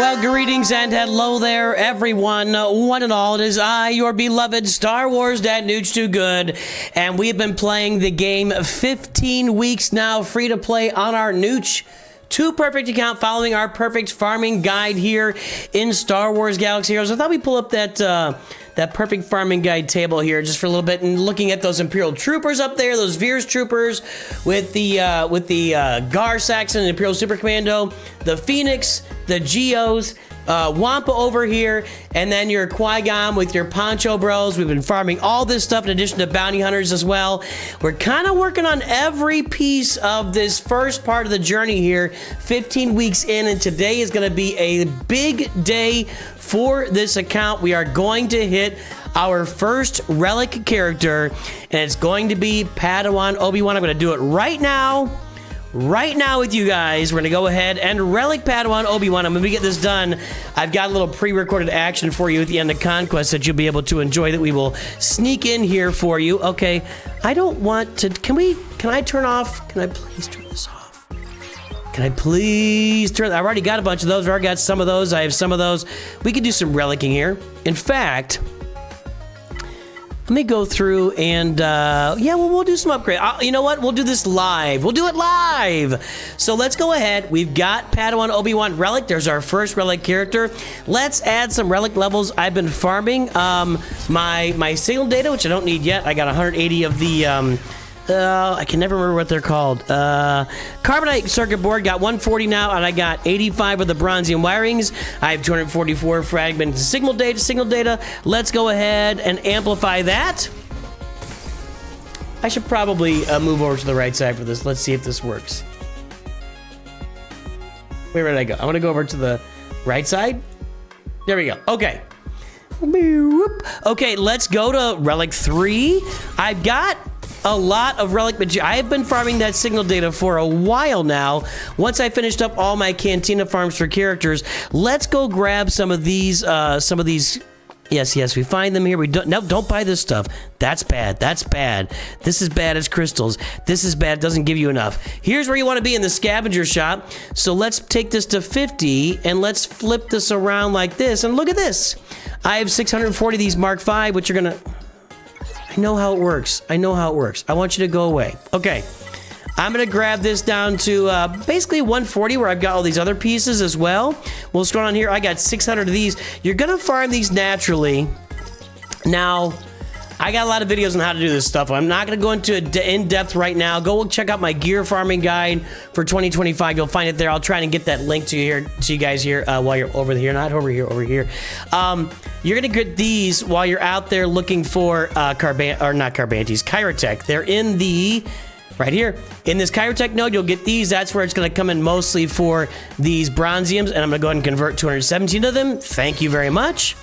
Well, greetings and hello there, everyone. One and all, it is I, your beloved Star Wars Dad Nooch Too Good, and we have been playing the game 15 weeks now, free to play on our Nooch Too Perfect account, following our perfect farming guide here in Star Wars Galaxy Heroes. I thought we'd pull up that perfect farming guide table here just for a little bit and looking at those Imperial troopers up there, those Veers troopers with the Gar Saxon and Imperial Super Commando, the Phoenix, the Geos, Wampa over here, and then your Qui-Gon with your Poncho Bros. We've been farming all this stuff in addition to bounty hunters as well. We're kind of working on every piece of this first part of the journey here, 15 weeks in, and today is going to be a big day for this account. We are going to hit our first Relic character, and it's going to be Padawan Obi-Wan. I'm going to do it right now with you guys. We're going to go ahead and Relic Padawan Obi-Wan. I'm going to get this done. I've got a little pre-recorded action for you at the end of Conquest that you'll be able to enjoy, that we will sneak in here for you. Okay, I don't want to... Can I turn off? Can I please turn this off? Can I please turn... I've already got a bunch of those. I've already got some of those. I have some of those. We could do some relicking here. In fact... Let me go through and, yeah, well, we'll do some upgrade. You know what? We'll do this live. We'll do it live. So let's go ahead. We've got Padawan Obi-Wan Relic. There's our first Relic character. Let's add some Relic levels. I've been farming my signal data, which I don't need yet. I got 180 of the... I can never remember what they're called. Carbonite circuit board, got 140 now, and I got 85 of the bronzium wirings. I have 244 fragment signal data. Let's go ahead and amplify that. I should probably move over to the right side for this. Let's see if this works. Where did I go? I want to go over to the right side. There we go. Okay. Okay, let's go to Relic 3. I've got a lot of Relic material. I have been farming that signal data for a while now. Once I finished up all my Cantina farms for characters, let's go grab some of these. Yes, we find them here. We don't buy this stuff. That's bad. This is bad as crystals. This is bad. It doesn't give you enough. Here's where you want to be, in the scavenger shop. So let's take this to 50 and let's flip this around like this. And look at this. I have 640 of these Mark V, which are gonna... I know how it works. I want you to go away. Okay. I'm going to grab this down to basically 140, where I've got all these other pieces as well. We'll scroll on here. I got 600 of these. You're going to farm these naturally. Now, I got a lot of videos on how to do this stuff. I'm not going to go into in-depth right now. Go check out my gear farming guide for 2025. You'll find it there. I'll try and get that link to you guys here while you're over here. Not over here, over here. You're going to get these while you're out there looking for Chirotech. They're in the... right here. In this Chirotech node, you'll get these. That's where it's going to come in mostly for these bronziums. And I'm going to go ahead and convert 217 of them. Thank you very much.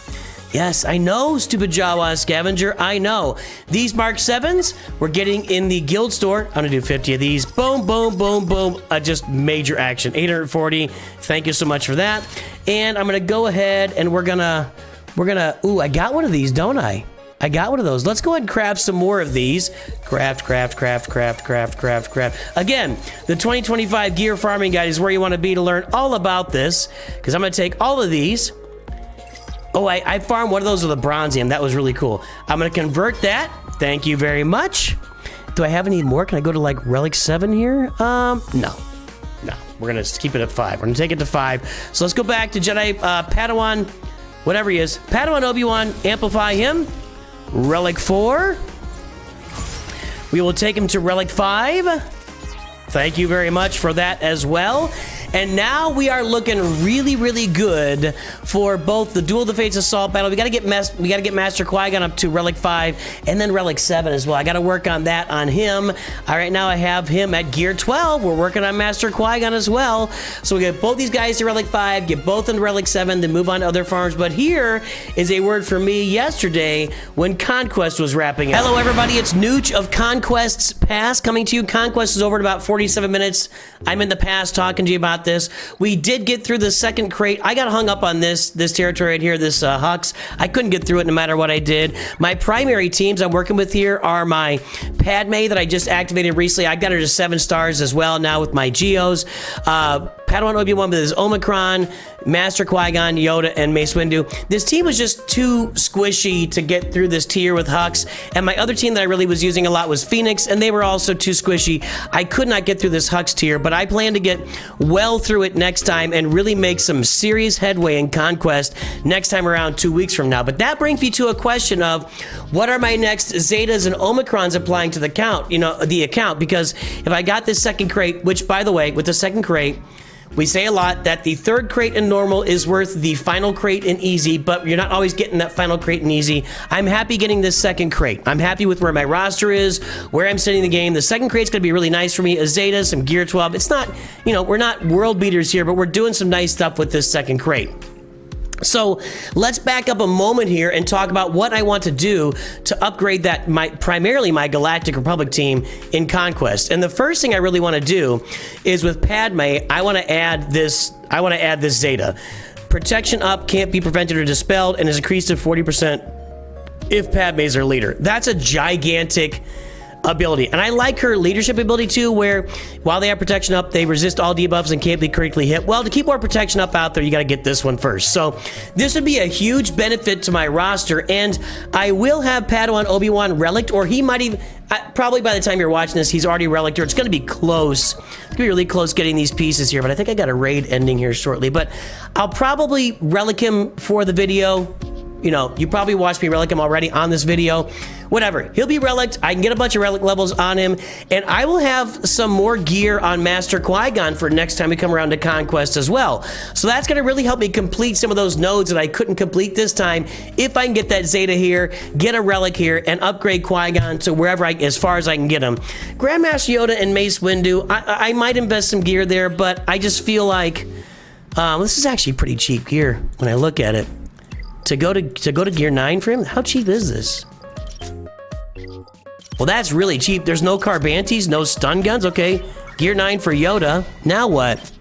Yes, I know, stupid Jawa scavenger. I know. These Mark 7s we're getting in the guild store. I'm going to do 50 of these. Boom, boom, boom, boom. Just major action. 840. Thank you so much for that. And I'm going to go ahead and we're going to... Ooh, I got one of these, don't I? I got one of those. Let's go ahead and craft some more of these. Craft. Again, the 2025 Gear Farming Guide is where you want to be to learn all about this, because I'm going to take all of these. Oh, I farmed one of those with a bronzium. That was really cool. I'm going to convert that. Thank you very much. Do I have any more? Can I go to, like, Relic 7 here? No. We're going to keep it at 5. We're going to take it to 5. So let's go back to Jedi Padawan, whatever he is. Padawan Obi-Wan, amplify him. Relic 4. We will take him to Relic 5. Thank you very much for that as well. And now we are looking really, really good for both the Duel of the Fates Assault Battle. We got to get Master Qui-Gon up to Relic 5 and then Relic 7 as well. I got to work on that on him. All right, now I have him at Gear 12. We're working on Master Qui-Gon as well. So we get both these guys to Relic 5, get both into Relic 7, then move on to other farms. But here is a word for me yesterday when Conquest was wrapping up. Hello, everybody. It's Nooch of Conquest's Past coming to you. Conquest is over in about 47 minutes. I'm in the past talking to you about this. We did get through the second crate. I got hung up on this territory right here, this Hux. I couldn't get through it no matter what I did. My primary teams I'm working with here are my Padme that I just activated recently. I got her to 7 stars as well now with my Geos. Padawan Obi-Wan with his Omicron, Master Qui-Gon, Yoda, and Mace Windu. This team was just too squishy to get through this tier with Hux, and my other team that I really was using a lot was Phoenix, and they were also too squishy. I could not get through this Hux tier, but I plan to get well through it next time and really make some serious headway in Conquest next time around 2 weeks from now. But that brings me to a question of what are my next Zetas and Omicrons applying to the account, because if I got this second crate, which by the way, with the second crate, we say a lot that the third crate in normal is worth the final crate in easy, but you're not always getting that final crate in easy. I'm happy getting this second crate. I'm happy with where my roster is, where I'm sitting in the game. The second crate's gonna be really nice for me. A Zeta, some Gear 12. It's not, we're not world beaters here, but we're doing some nice stuff with this second crate. So let's back up a moment here and talk about what I want to do to upgrade that primarily my Galactic Republic team in Conquest. And the first thing I really want to do is with Padme, I want to add this Zeta. Protection up, can't be prevented or dispelled, and is increased to 40% if Padme is their leader. That's a gigantic ability, and I like her leadership ability too, where while they have protection up, they resist all debuffs and can't be critically hit. Well, to keep more protection up out there, you got to get this one first. So this would be a huge benefit to my roster, and I will have Padawan Obi-Wan relic, or he might even probably by the time you're watching this, he's already relic, or it's going to be close. It's going to be really close getting these pieces here, but I think I got a raid ending here shortly. But I'll probably relic him for the video. You probably watched me relic him already on this video. Whatever, he'll be relicked. I can get a bunch of relic levels on him, and I will have some more gear on Master Qui-Gon for next time we come around to Conquest as well. So that's gonna really help me complete some of those nodes that I couldn't complete this time. If I can get that Zeta here, get a relic here, and upgrade Qui-Gon to wherever as far as I can get him. Grandmaster Yoda and Mace Windu, I might invest some gear there, but I just feel like this is actually pretty cheap gear when I look at it. To go to gear 9 for him? How cheap is this? Well, that's really cheap. There's no Carbantes, no stun guns. Okay, gear 9 for Yoda. Now what?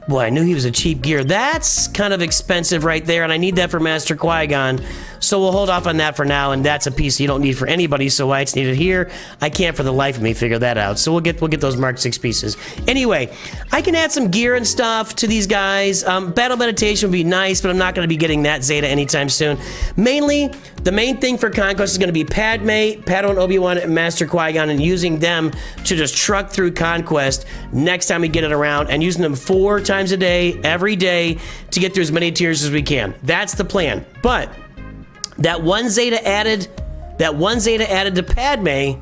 Boy, I knew he was a cheap gear. That's kind of expensive right there, and I need that for Master Qui-Gon. So we'll hold off on that for now, and that's a piece you don't need for anybody, so why it's needed here, I can't for the life of me figure that out. So we'll get those Mark 6 pieces. Anyway, I can add some gear and stuff to these guys. Battle Meditation would be nice, but I'm not going to be getting that Zeta anytime soon. Mainly, the main thing for Conquest is going to be Padme, Padawan Obi-Wan, and Master Qui-Gon, and using them to just truck through Conquest next time we get it around, and using them 4 times a day, every day, to get through as many tiers as we can. That's the plan. But that one Zeta added to Padme,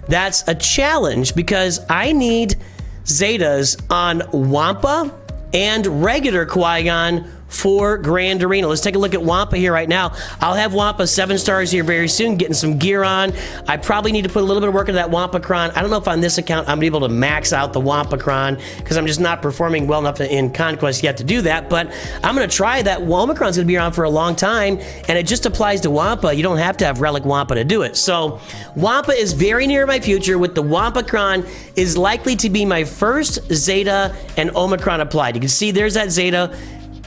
that's a challenge because I need Zetas on Wampa and regular Qui-Gon for Grand Arena. Let's take a look at Wampa here right now. I'll have Wampa 7 stars here very soon, getting some gear on. I probably need to put a little bit of work into that Wampa-cron. I don't know if on this account I'm gonna be able to max out the Wampa-cron because I'm just not performing well enough in Conquest yet to do that, but I'm gonna try that. Wampa-cron's gonna be around for a long time, and it just applies to Wampa. You don't have to have Relic Wampa to do it. So Wampa is very near my future. With the Wampa-cron is likely to be my first Zeta and Omicron applied. You can see there's that Zeta.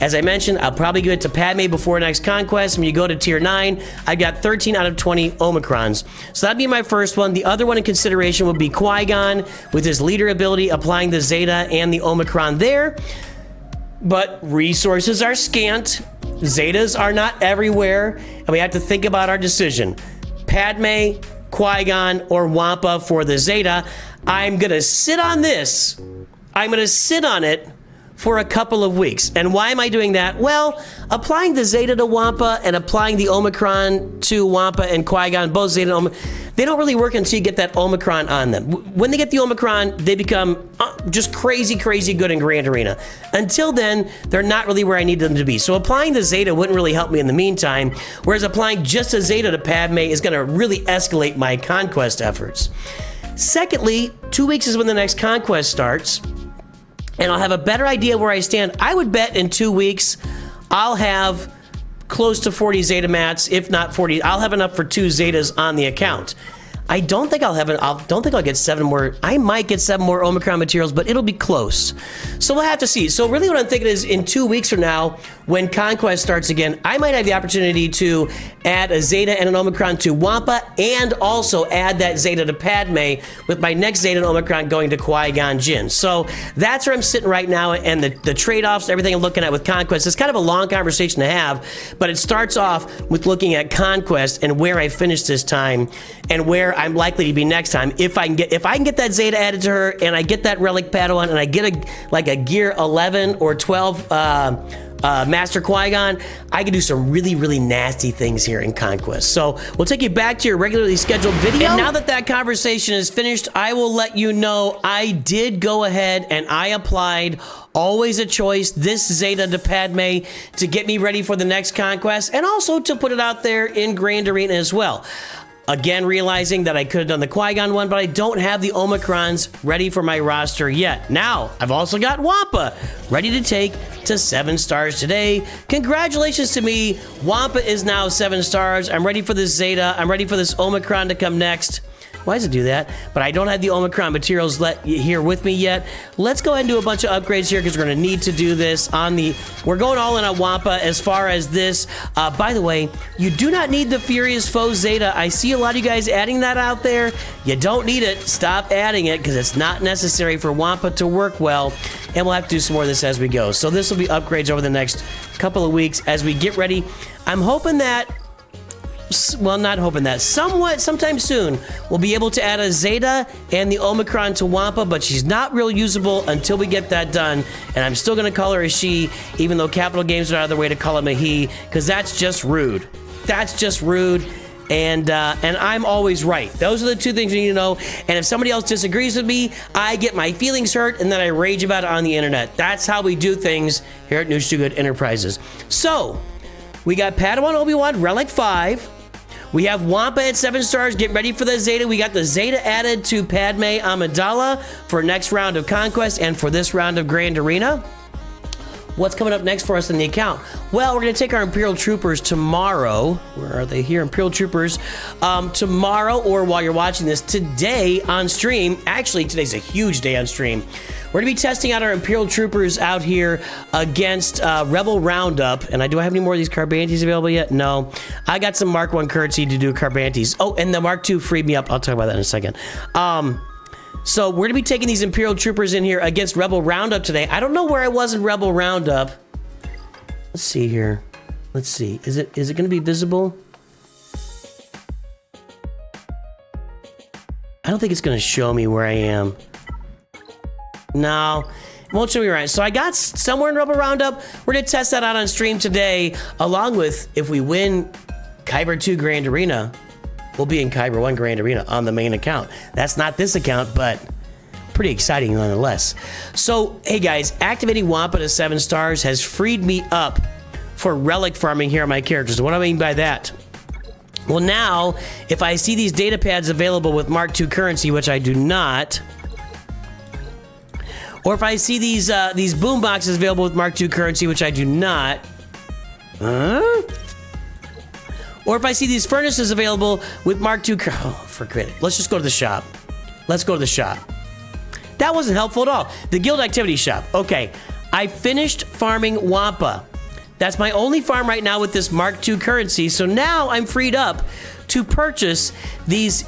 As I mentioned, I'll probably give it to Padme before next Conquest. When you go to tier 9, I got 13 out of 20 Omicrons. So that'd be my first one. The other one in consideration would be Qui-Gon with his leader ability, applying the Zeta and the Omicron there. But resources are scant. Zetas are not everywhere. And we have to think about our decision. Padme, Qui-Gon, or Wampa for the Zeta. I'm going to sit on this. I'm going to sit on it for a couple of weeks. And why am I doing that? Well, applying the Zeta to Wampa and applying the Omicron to Wampa and Qui-Gon, both Zeta and Omicron, they don't really work until you get that Omicron on them. When they get the Omicron, they become just crazy, crazy good in Grand Arena. Until then, they're not really where I need them to be. So applying the Zeta wouldn't really help me in the meantime, whereas applying just a Zeta to Padme is going to really escalate my Conquest efforts. Secondly, 2 weeks is when the next Conquest starts, and I'll have a better idea where I stand. I would bet in 2 weeks, I'll have close to 40 Zeta mats, if not 40. I'll have enough for 2 Zetas on the account. I don't think I'll have it. Don't think I'll get 7 more. I might get 7 more Omicron materials, but it'll be close. So we'll have to see. So really what I'm thinking is in 2 weeks from now, when Conquest starts again, I might have the opportunity to add a Zeta and an Omicron to Wampa and also add that Zeta to Padme with my next Zeta and Omicron going to Qui-Gon Jinn. So that's where I'm sitting right now, and the trade-offs, everything I'm looking at with Conquest. It's kind of a long conversation to have, but it starts off with looking at Conquest and where I finish this time and where I'm likely to be next time. If I can get that Zeta added to her and I get that Relic Padawan and I get a Gear 11 or 12 Master Qui-Gon, I can do some really, really nasty things here in Conquest. So we'll take you back to your regularly scheduled video. And now that conversation is finished, I will let you know I did go ahead and I applied always a choice, this Zeta to Padme, to get me ready for the next Conquest and also to put it out there in Grand Arena as well. Again, realizing that I could have done the Qui-Gon one, but I don't have the Omicrons ready for my roster yet. Now, I've also got Wampa ready to take to 7 stars today. Congratulations to me. Wampa is now 7 stars. I'm ready for this Zeta. I'm ready for this Omicron to come next. Why does it do that? But I don't have the Omicron materials here with me yet. Let's go ahead and do a bunch of upgrades here because we're going to need to do this on the... We're going all in on Wampa as far as this. By the way, you do not need the Furious Foe Zeta. I see a lot of you guys adding that out there. You don't need it. Stop adding it because it's not necessary for Wampa to work well. And we'll have to do some more of this as we go. So this will be upgrades over the next couple of weeks as we get ready. I'm hoping that... Well, not hoping that. Sometime soon, we'll be able to add a Zeta and the Omicron to Wampa, but she's not real usable until we get that done. And I'm still going to call her a she, even though Capital Games are out of their way to call him a he, because that's just rude. That's just rude. And I'm always right. Those are the 2 things you need to know. And if somebody else disagrees with me, I get my feelings hurt, and then I rage about it on the internet. That's how we do things here at Nooch Too Good Enterprises. So, we got Padawan Obi-Wan, Relic 5. We have Wampa at 7 stars. Get ready for the Zeta. We got the Zeta added to Padme Amidala for next round of Conquest and for this round of Grand Arena. What's coming up next for us in the account? Well, we're going to take our Imperial Troopers tomorrow. Where are they here? Imperial Troopers. Tomorrow, or while you're watching this, today on stream. Actually, today's a huge day on stream. We're going to be testing out our Imperial Troopers out here against Rebel Roundup. And do I have any more of these Carbantes available yet? No. I got some Mark 1 currency to do Carbantes. Oh, and the Mark 2 freed me up. I'll talk about that in a second. So we're going to be taking these Imperial Troopers in here against Rebel Roundup today. I don't know where I was in Rebel Roundup. Let's see here. Let's see. Is it going to be visible? I don't think it's going to show me where I am. No, it won't show me right. So I got somewhere in Rebel Roundup. We're going to test that out on stream today, along with if we win Kyber 2 Grand Arena, we'll be in Kyber 1 Grand Arena on the main account. That's not this account, but pretty exciting nonetheless. So, hey guys, activating Wampa to 7 stars has freed me up for relic farming here on my characters. What do I mean by that? Well, now, if I see these data pads available with Mark II currency, which I do not, or if I see these boom boxes available with Mark II currency, which I do not, or if I see these furnaces available with Mark II currency, oh, forget it. Let's just go to the shop. Let's go to the shop. That wasn't helpful at all. The guild activity shop. Okay, I finished farming Wampa. That's my only farm right now with this Mark II currency. So now I'm freed up to purchase these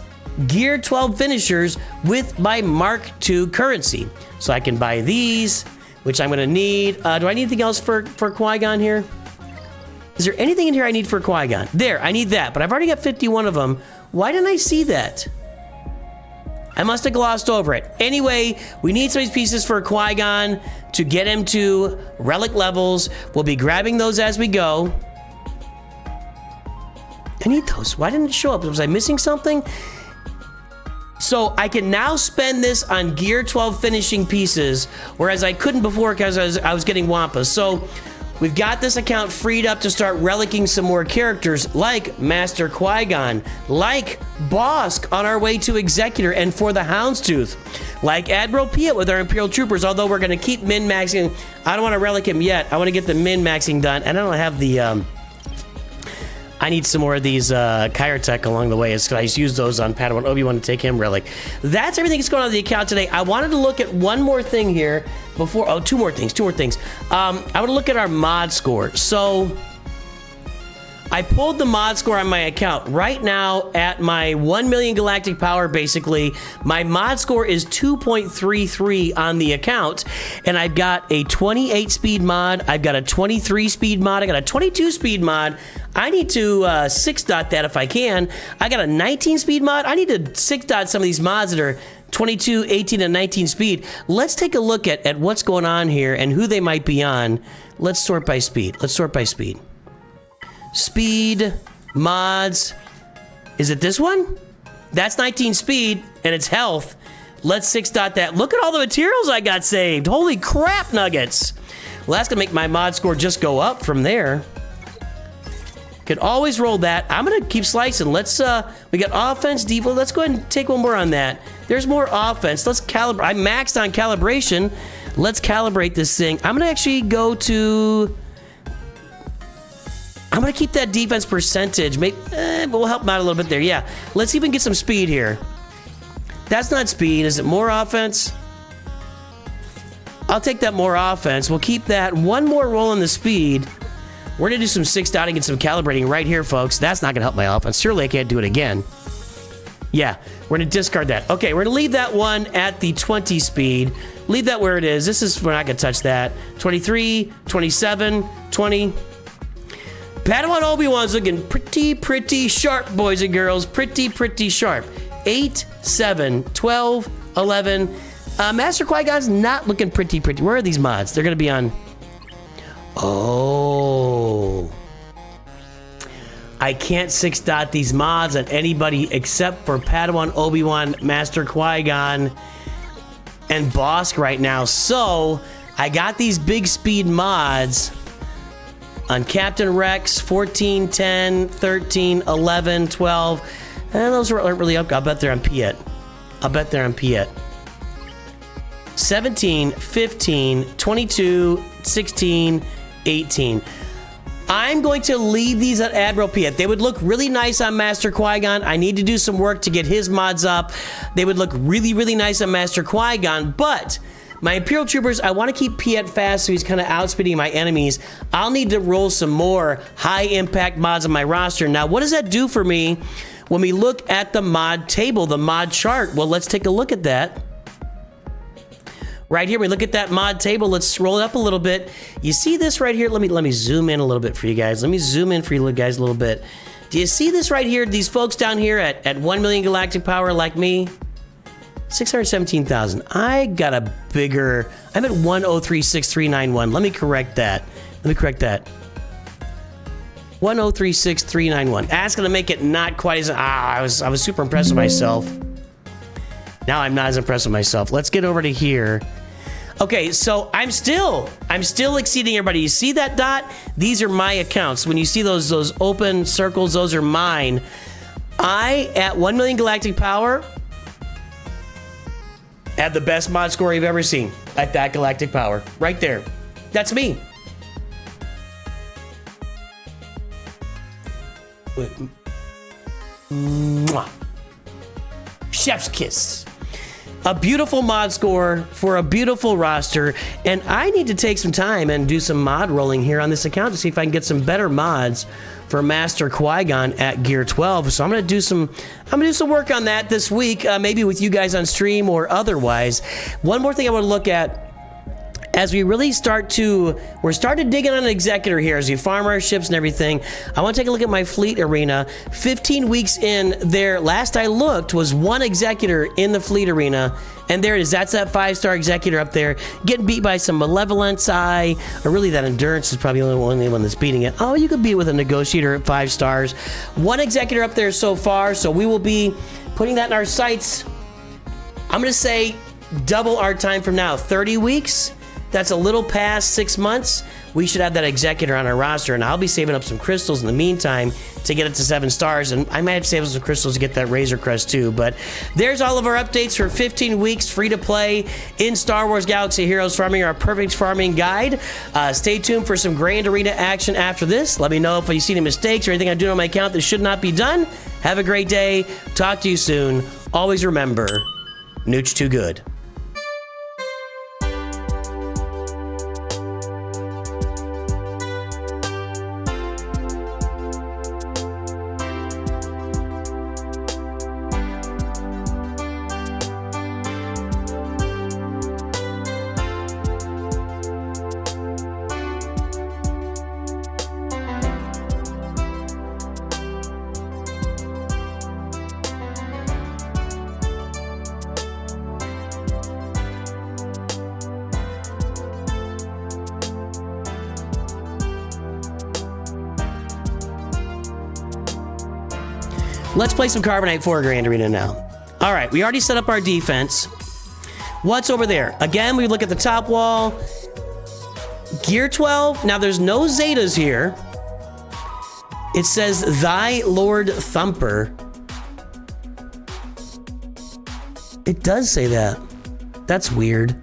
Gear 12 finishers with my Mark II currency. So I can buy these, which I'm going to need. Do I need anything else for Qui-Gon here? Is there anything in here I need for Qui-Gon? There, I need that, but I've already got 51 of them. Why didn't I see that? I must have glossed over it. Anyway, we need some of these pieces for Qui-Gon to get him to relic levels. We'll be grabbing those as we go. I need those. Why didn't it show up? Was I missing something? So I can now spend this on Gear 12 finishing pieces, whereas I couldn't before because I was getting Wampa. So we've got this account freed up to start relicking some more characters like Master Qui-Gon, like Bosk on our way to Executor and for the Houndstooth, like Admiral Piet with our Imperial Troopers, although we're going to keep min-maxing. I don't want to relic him yet. I want to get the min-maxing done, and I don't have the I need some more of these Kyrotech along the way. It's because I used to use those on Padawan Obi-Wan to take him Relic. That's everything that's going on the account today. I wanted to look at one more thing here before. Oh, two more things. I want to look at our mod score. So I pulled the mod score on my account. Right now, at my 1 million galactic power, basically, my mod score is 2.33 on the account. And I've got a 28 speed mod. I've got a 23 speed mod. I got a 22 speed mod. I need to 6 dot that if I can. I got a 19 speed mod. I need to 6 dot some of these mods that are 22, 18, and 19 speed. Let's take a look at what's going on here and who they might be on. Let's sort by speed. Speed, mods. Is it this one? That's 19 speed, and it's health. Let's 6 dot that. Look at all the materials I got saved. Holy crap nuggets. Well, that's gonna make my mod score just go up from there. Could always roll that. I'm gonna keep slicing. Let's, we got offense, defense. Let's go ahead and take one more on that. There's more offense. Let's calibrate. I maxed on calibration. Let's calibrate this thing. I'm gonna actually go to... I'm gonna keep that defense percentage. Maybe, but we'll help him out a little bit there. Yeah, let's even get some speed here. That's not speed. Is it more offense? I'll take that more offense. We'll keep that. One more roll on the speed. We're gonna do some 6 dotting and some calibrating right here, folks. That's not gonna help my offense. Surely I can't do it again. Yeah, we're gonna discard that. Okay, we're gonna leave that one at the 20 speed. Leave that where it is. We're not gonna touch that. 23, 27, 20. Padawan Obi-Wan's looking pretty sharp, boys and girls. Pretty sharp. 8, 7, 12, 11. Master Qui-Gon's not looking pretty. Where are these mods? They're going to be on... Oh. I can't 6 dot these mods on anybody except for Padawan Obi-Wan, Master Qui-Gon, and Bosk right now. So, I got these big speed mods... on Captain Rex, 14, 10, 13, 11, 12. And those aren't really up. I'll bet they're on Piet. 17, 15, 22, 16, 18. I'm going to leave these at Admiral Piet. They would look really nice on Master Qui-Gon. I need to do some work to get his mods up. They would look really nice on Master Qui-Gon, but... my Imperial Troopers, I want to keep Piet fast so he's kind of outspeeding my enemies. I'll need to roll some more high-impact mods on my roster. Now, what does that do for me when we look at the mod table, the mod chart? Well, let's take a look at that. Right here, we look at that mod table. Let's scroll it up a little bit. You see this right here? Let me zoom in a little bit for you guys. Let me zoom in for you guys a little bit. Do you see this right here? These folks down here at 1 million galactic power like me? 617,000. I got a bigger... I'm at 1036391. Let me correct that. 1036391. That's gonna make it not quite as... I was super impressed with myself. Now I'm not as impressed with myself. Let's get over to here. Okay, so I'm still exceeding everybody. You see that dot? These are my accounts. When you see those open circles, those are mine. At 1 million galactic power... have the best mod score you've ever seen at that galactic power. Right there. That's me. Mwah. Chef's kiss. A beautiful mod score for a beautiful roster, and I need to take some time and do some mod rolling here on this account to see if I can get some better mods for Master Qui-Gon at Gear 12. So I'm gonna do some work on that this week, maybe with you guys on stream or otherwise. One more thing I want to look at as we really we're starting to dig in on an executor here as we farm our ships and everything. I want to take a look at my fleet arena. 15 weeks in there, last I looked, was 1 executor in the fleet arena. And there it is. That's that 5-star executor up there. Getting beat by some Malevolence. Or really that Endurance is probably the only one that's beating it. Oh, you could beat it with a Negotiator at 5 stars. 1 executor up there so far. So we will be putting that in our sights. I'm going to say double our time from now. 30 weeks. That's a little past 6 months. we should have that executor on our roster, and I'll be saving up some crystals in the meantime to get it to 7 stars, and I might have to save up some crystals to get that Razor Crest too. But there's all of our updates for 15 weeks free to play in Star Wars Galaxy Heroes Farming, our perfect farming guide. Stay tuned for some Grand Arena action after this. Let me know if you see any mistakes or anything I'm doing on my account that should not be done. Have a great day. Talk to you soon. Always remember, Nooch too good. Let's play some Carbonite for Grand Arena now. All right, we already set up our defense. What's over there? Again, we look at the top wall. Gear 12. Now, there's no Zetas here. It says, Thy Lord Thumper. It does say that. That's weird.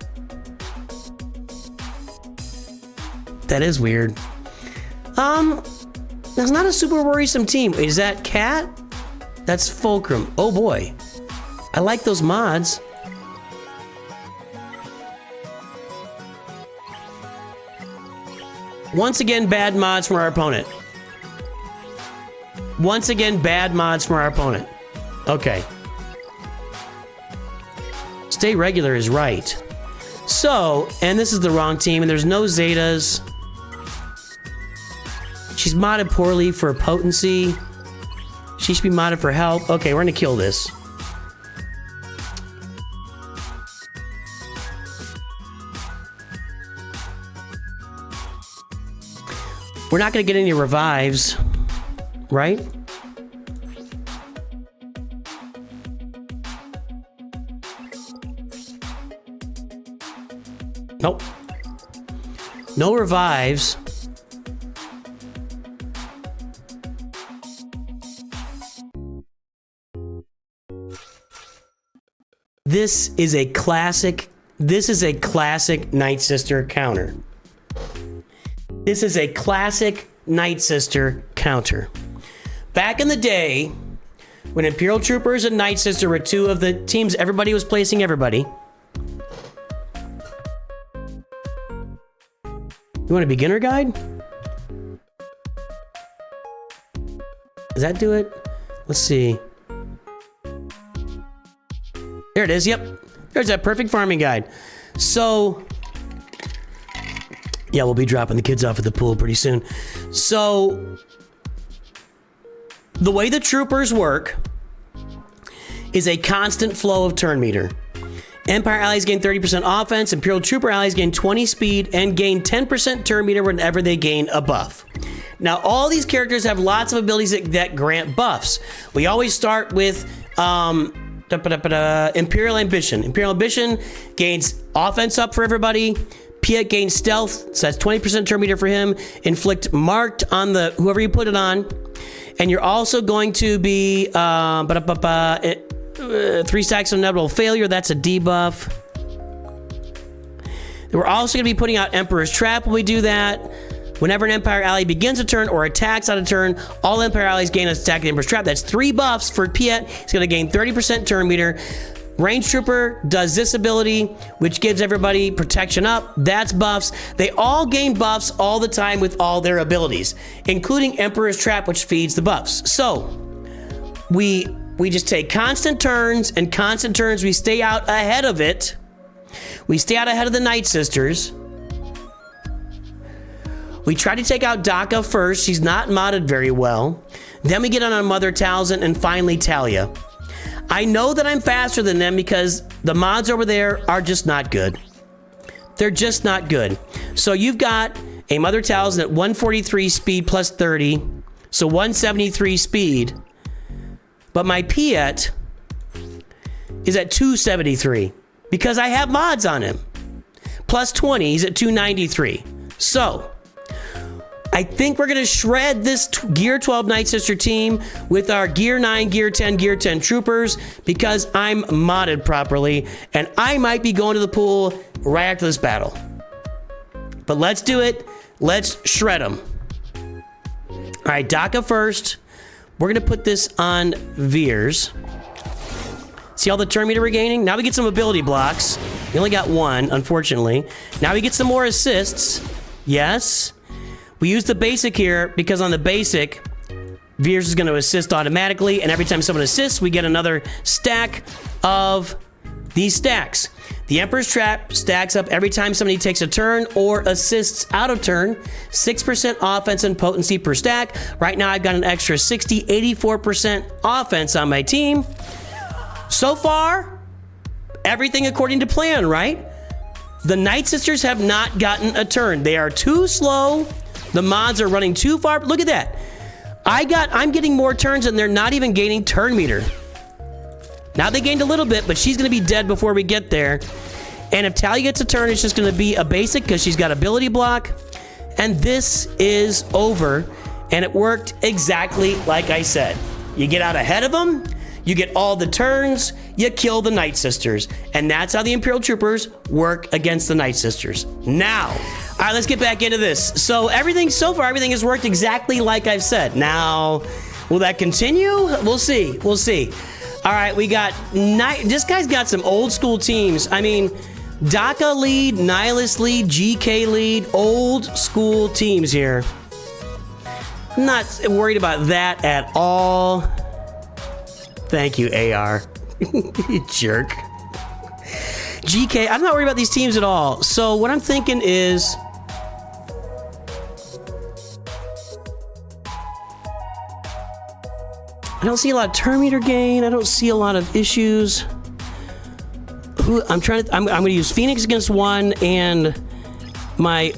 That is weird. That's not a super worrisome team. Is that Cat? That's Fulcrum. Oh boy. I like those mods. Once again, bad mods from our opponent. Once again, bad mods from our opponent. Okay. Stay regular is right. So, and this is the wrong team, and there's no Zetas. She's modded poorly for potency. She should be modded for help. Okay, we're gonna kill this. We're not gonna get any revives, right? Nope. No revives. This is a classic Night Sister counter. This is a classic Night Sister counter. Back in the day, when Imperial Troopers and Night Sister were two of the teams everybody was placing everybody. You want a beginner guide? Does that do it? Let's see. There it is, yep. There's that perfect farming guide. So, yeah, we'll be dropping the kids off at the pool pretty soon. So, the way the troopers work is a constant flow of turn meter. Empire allies gain 30% offense, Imperial Trooper allies gain 20 speed, and gain 10% turn meter whenever they gain a buff. Now, all these characters have lots of abilities that grant buffs. We always start with Imperial Ambition. Imperial Ambition gains offense up for everybody. Piet gains stealth, so that's 20% turn meter for him. Inflict marked on the whoever you put it on. And you're also going to be 3 stacks of inevitable failure. That's a debuff. We're also going to be putting out Emperor's Trap when we do that. Whenever an Empire ally begins a turn or attacks on a turn, all Empire allies gain a stack of the Emperor's Trap. That's 3 buffs for Piet. He's going to gain 30% turn meter. Range Trooper does this ability, which gives everybody protection up. That's buffs. They all gain buffs all the time with all their abilities, including Emperor's Trap, which feeds the buffs. So, we just take constant turns, and constant turns, we stay out ahead of it. We stay out ahead of the Night Sisters. We try to take out Daka first. She's not modded very well. Then we get on Mother Talzin, and finally Talia. I know that I'm faster than them because the mods over there are just not good. They're just not good. So you've got a Mother Talzin at 143 speed plus 30, so 173 speed. But my Piet is at 273 because I have mods on him. Plus 20, he's at 293. So I think we're going to shred this Gear 12 Night Sister team with our Gear 9, Gear 10, Gear 10 troopers because I'm modded properly, and I might be going to the pool right after this battle. But let's do it. Let's shred them. All right, Daka first. We're going to put this on Veers. See all the turn meter we're gaining? Now we get some ability blocks. We only got one, unfortunately. Now we get some more assists. Yes. We use the basic here because on the basic, Veers is going to assist automatically, and every time someone assists, we get another stack of these stacks. The Emperor's Trap stacks up every time somebody takes a turn or assists out of turn. 6% offense and potency per stack. Right now, I've got an extra 60, 84% offense on my team. So far, everything according to plan, right? The Night Sisters have not gotten a turn. They are too slow. The mods are running too far. Look at that. I'm getting more turns and they're not even gaining turn meter. Now they gained a little bit, but she's going to be dead before we get there. And if Talia gets a turn, it's just going to be a basic because she's got ability block. And this is over. And it worked exactly like I said. You get out ahead of them. You get all the turns. You kill the Night Sisters. And that's how the Imperial Troopers work against the Night Sisters. Now, all right, let's get back into this. So so far, everything has worked exactly like I've said. Now, will that continue? We'll see. We'll see. All right, we got... This guy's got some old school teams. I mean, Daka lead, Nihilus lead, GK lead, old school teams here. I'm not worried about that at all. Thank you, AR. You jerk. GK, I'm not worried about these teams at all. So what I'm thinking is... I don't see a lot of turn meter gain. I don't see a lot of issues. I'm going to use Phoenix against one and my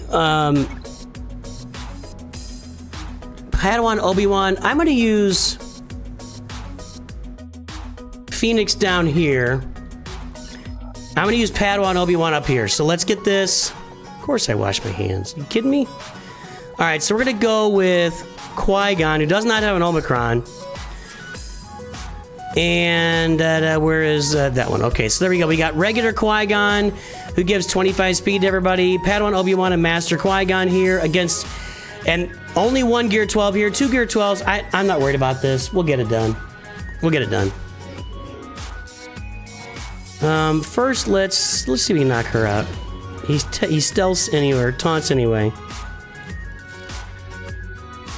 Padawan Obi-Wan. I'm going to use Phoenix down here. I'm going to use Padawan Obi-Wan up here. So let's get this. Of course I wash my hands. You kidding me? All right, so we're going to go with Qui-Gon, who does not have an Omicron. And where is that one? Okay, so there we go. We got regular Qui-Gon, who gives 25 speed to everybody. Padawan Obi-Wan and Master Qui-Gon here against... And only one Gear 12 here, two Gear 12s. I'm not worried about this. We'll get it done. We'll get it done. First, let's see if we can knock her out. He stealths anywhere, taunts anyway.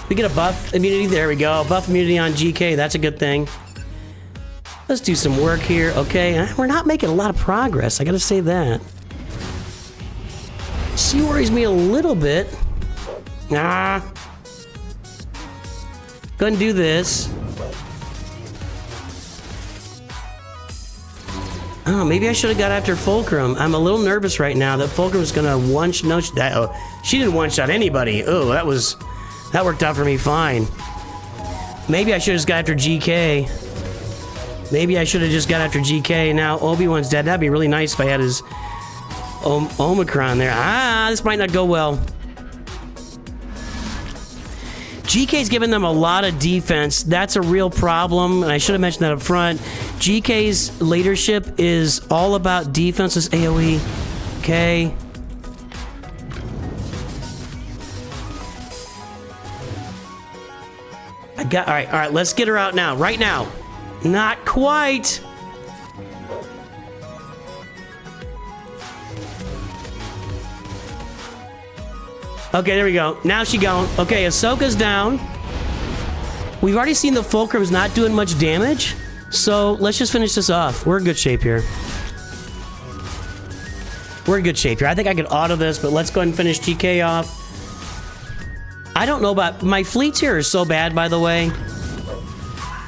We get a buff immunity. There we go. Buff immunity on GK. That's a good thing. Let's do some work here. Okay, we're not making a lot of progress. I gotta say that. She worries me a little bit. Go ahead and do this. Oh, maybe I should have got after Fulcrum. I'm a little nervous right now that Fulcrum's gonna she didn't one-shot anybody. Oh, that worked out for me fine. Maybe I should have just got after GK. Maybe I should have just got after GK. Now Obi-Wan's dead. That'd be really nice if I had his Omicron there. This might not go well. GK's giving them a lot of defense. That's a real problem, and I should have mentioned that up front. GK's leadership is all about defenses AoE. Okay. All right, let's get her out now. Right now. Not quite. Okay, there we go. Now she's gone. Okay, Ahsoka's down. We've already seen the Fulcrum's not doing much damage, so let's just finish this off. We're in good shape here. We're in good shape here. I think I could auto this, but let's go ahead and finish GK off. I don't know about... My fleets here are so bad, by the way.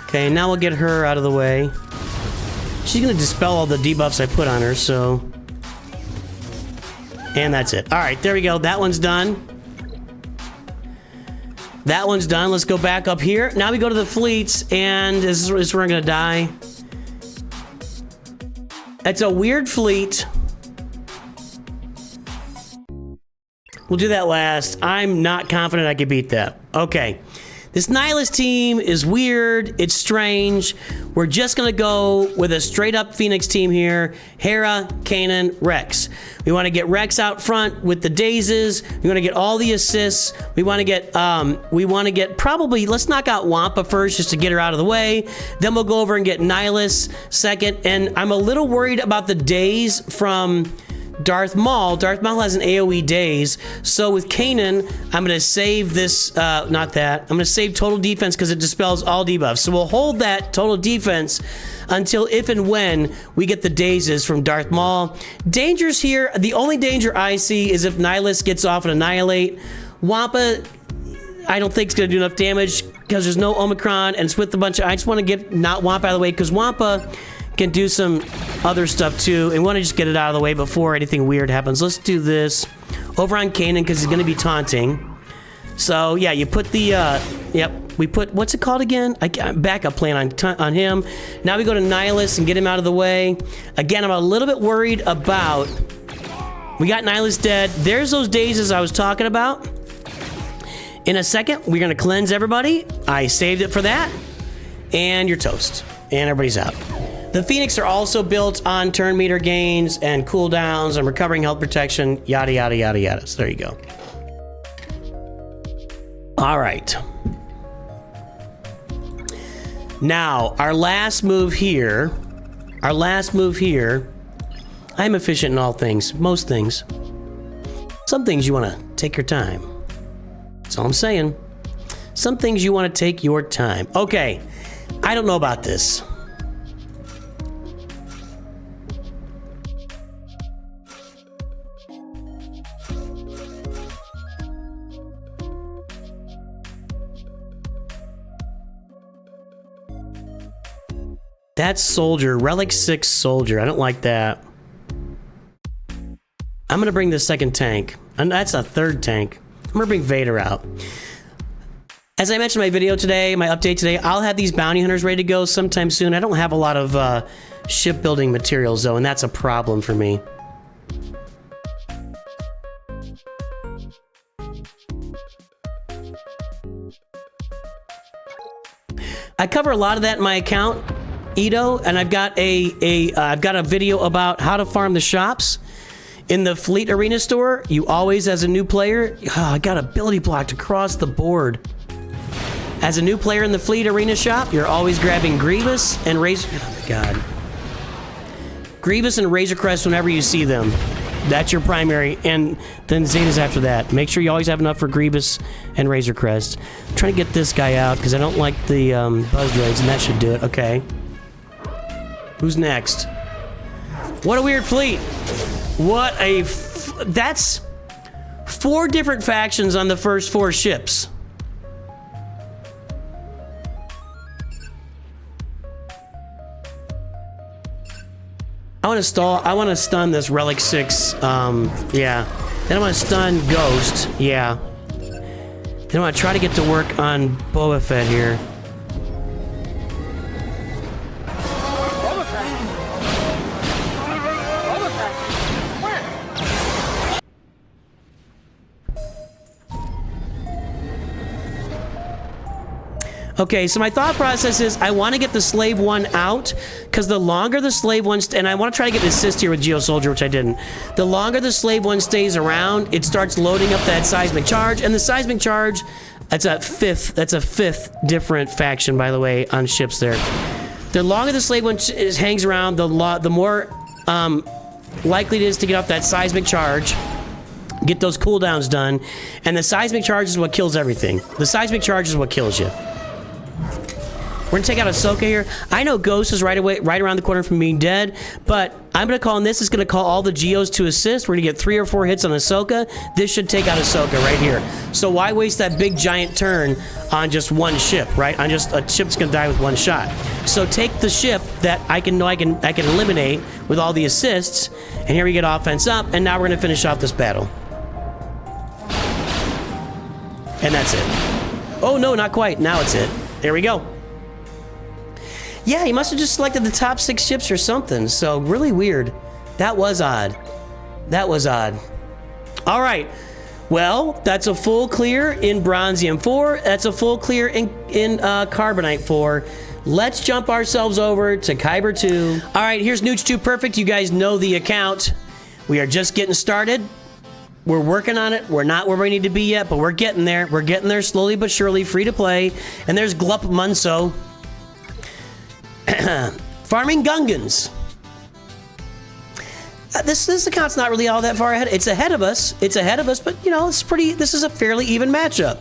Okay, now we'll get her out of the way. She's gonna dispel all the debuffs I put on her, so... And that's it. Alright, there we go. That one's done. That one's done. Let's go back up here. Now we go to the fleets, and this is where I'm gonna die. It's a weird fleet. We'll do that last. I'm not confident I can beat that. Okay. This Nihilist team is weird. It's strange. We're just going to go with a straight-up Phoenix team here. Hera, Kanan, Rex. We want to get Rex out front with the dazes. We want to get all the assists. We want to get probably, let's knock out Wampa first just to get her out of the way. Then we'll go over and get Nihilus second. And I'm a little worried about the daze from Darth Maul. Darth Maul has an AoE daze, so with Kanan, I'm going to save this, not that. I'm going to save total defense because it dispels all debuffs. So we'll hold that total defense until if and when we get the dazes from Darth Maul. Dangers here, the only danger I see is if Nihilus gets off and Annihilate. Wampa, I don't think it's going to do enough damage because there's no Omicron, and it's with a bunch of, I just want to get not Wampa out of the way because Wampa can do some other stuff too, and want to just get it out of the way before anything weird happens. Let's do this over on Kanan because he's going to be taunting. So yeah, you put the yep, we put, what's it called again? Backup plan on him. Now we go to Nihilus and get him out of the way. Again, I'm a little bit worried about, we got Nihilus dead. There's those dazes I was talking about. In a second, we're going to cleanse everybody. I saved it for that. And you're toast. And everybody's out. The Phoenix are also built on turn meter gains and cooldowns and recovering health protection, yada, yada, yada, yada. So there you go. All right. Now, our last move here, I'm efficient in all things, most things. Some things you want to take your time. That's all I'm saying. Some things you want to take your time. Okay, I don't know about this. That's Soldier, Relic 6 Soldier. I don't like that. I'm gonna bring the second tank. And that's a third tank. I'm gonna bring Vader out. As I mentioned in my video today, my update today, I'll have these bounty hunters ready to go sometime soon. I don't have a lot of shipbuilding materials though, and that's a problem for me. I cover a lot of that in my account, Ito, and I've got a video about how to farm the shops. In the Fleet Arena store, you always, as a new player, I got ability blocked across the board. As a new player in the Fleet Arena shop, you're always grabbing Grievous and Razor... Oh my god. Grievous and Razor Crest whenever you see them. That's your primary, and then Zetas after that. Make sure you always have enough for Grievous and Razor Crest. I'm trying to get this guy out, because I don't like the Buzz Droids, and that should do it. Okay. Who's next? What a weird fleet. What a... That's 4 different factions on the first 4 ships. I want to stun this Relic 6, yeah. Then I want to stun Ghost, yeah. Then I want to try to get to work on Boba Fett here. Okay, so my thought process is I want to get the Slave 1 out, because the longer the Slave 1... and I want to try to get an assist here with Geo Soldier, which I didn't. The longer the Slave 1 stays around, it starts loading up that Seismic Charge, and the Seismic Charge, that's a fifth different faction, by the way, on ships there. The longer the Slave 1 hangs around, the more likely it is to get off that Seismic Charge, get those cooldowns done, and the Seismic Charge is what kills everything. The Seismic Charge is what kills you. We're gonna take out Ahsoka here. I know Ghost is right around the corner from being dead, but I'm gonna call on this. It's gonna call all the Geos to assist. We're gonna get 3 or 4 hits on Ahsoka. This should take out Ahsoka right here. So why waste that big giant turn on just one ship, right? On just a ship's gonna die with 1 shot. So take the ship that I can eliminate with all the assists, and here we get offense up, and now we're gonna finish off this battle. And that's it. Oh no, not quite. Now it's it. There we go. Yeah, he must have just selected the top 6 ships or something, so really weird. That was odd. That was odd. All right, Well, that's a full clear in Bronzium 4. That's a full clear in Carbonite 4. Let's jump ourselves over to Kyber 2. All right, here's Nooch 2 Perfect. You guys know the account. We are just getting started. We're working on it. We're not where we need to be yet, but we're getting there. We're getting there slowly but surely, free to play. And there's Glup Munso. Farming Gungans. This account's not really all that far ahead. It's ahead of us. It's ahead of us, but you know, this is a fairly even matchup.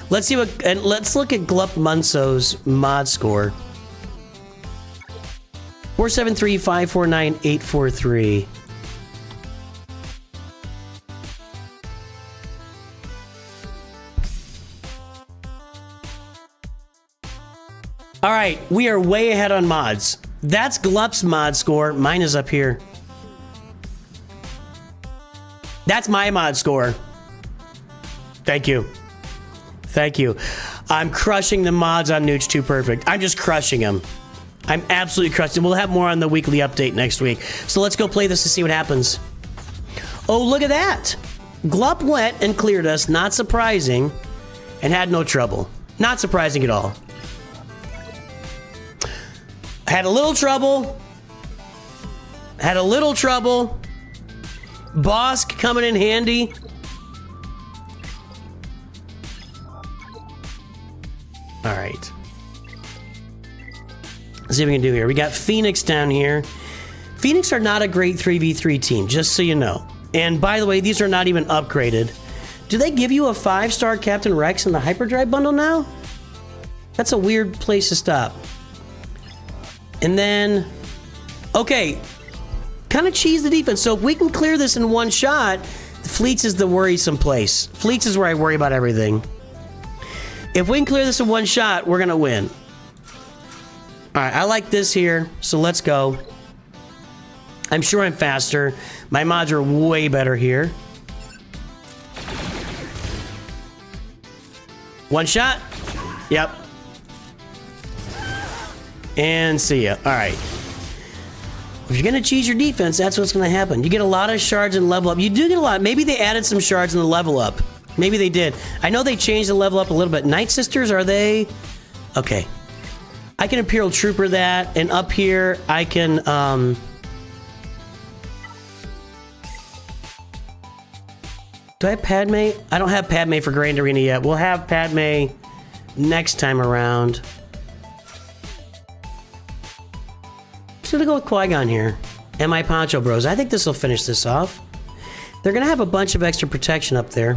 Let's see and let's look at Glup Munso's mod score. 473-549-843. All right, we are way ahead on mods. That's Glup's mod score. Mine is up here. That's my mod score. Thank you. Thank you. I'm crushing the mods on Nooch 2 Perfect. I'm just crushing them. I'm absolutely crushing them. We'll have more on the weekly update next week. So let's go play this to see what happens. Oh, look at that. Glup went and cleared us. Not surprising. And had no trouble. Not surprising at all. Had a little trouble. Had a little trouble. Bosk coming in handy. All right. Let's see what we can do here. We got Phoenix down here. Phoenix are not a great 3v3 team, just so you know. And by the way, these are not even upgraded. Do they give you a 5-star Captain Rex in the Hyperdrive bundle now? That's a weird place to stop. And then, okay, kind of cheese the defense. So if we can clear this in one shot, Fleets is the worrisome place. Fleets is where I worry about everything. If we can clear this in one shot, we're going to win. All right, I like this here, so let's go. I'm sure I'm faster. My mods are way better here. One shot. Yep. And see ya. All right. If you're going to cheese your defense, that's what's going to happen. You get a lot of shards and level up. You do get a lot. Maybe they added some shards in the level up. Maybe they did. I know they changed the level up a little bit. Night Sisters, are they? Okay. I can Imperial Trooper that. And up here, I can... Do I have Padme? I don't have Padme for Grand Arena yet. We'll have Padme next time around. Just gonna go with Qui-Gon here. And my Poncho Bros. I think this will finish this off. They're gonna have a bunch of extra protection up there.